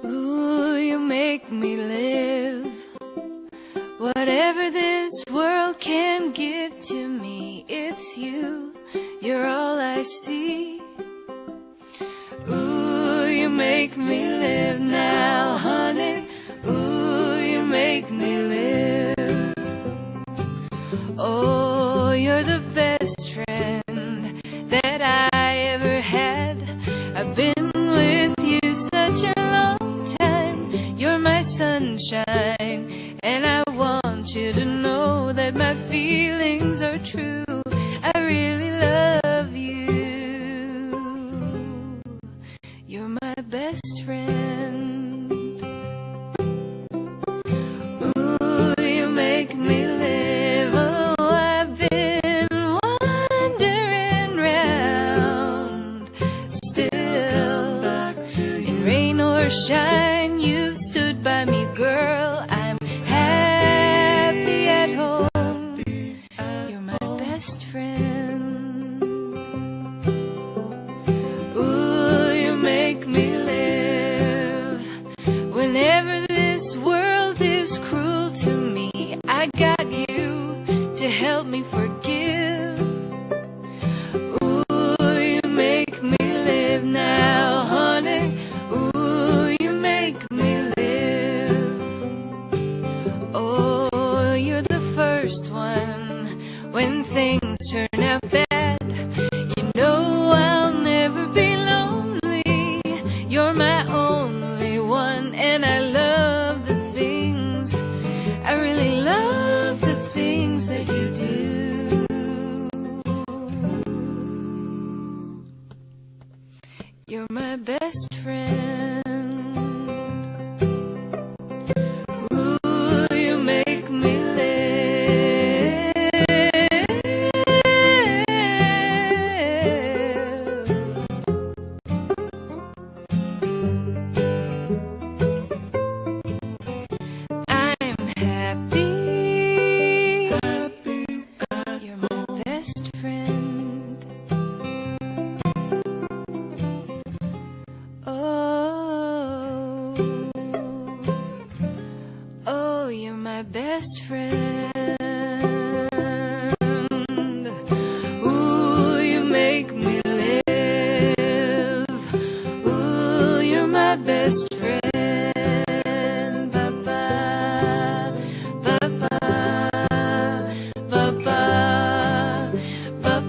Ooh, you make me live. Whatever this world can give to me, it's you. You're all I see. Ooh, you make me live now, honey. Ooh, you make me live. Oh, you're the best friend that I ever had. I've been with you such a long time. You're my sunshine, and I want you to know that my feelings are true. I really love you. You're my best friend. Ooh, you make me live. Oh, I've been wandering round. Still, in rain or shine, you've stood by me, girl. I'm happy at home. You're my best friend. Ooh, you make me live. Whenever this world is cruel to me, I got you to help me forgive. Ooh, you make me live now, honey. Ooh, you make me live. Oh, you're the first one when things turn out bad. You know I'll never be lonely. You're my only one, and I love the things, I really love the things that you do. You're my best friend. Ooh, you make me live. I'm happy. You're my best friend. Oh, oh, you're my best friend. Ooh, you make me live. Ooh, you're my best friend. Ba-ba, ba-ba, ba-ba, ba-ba.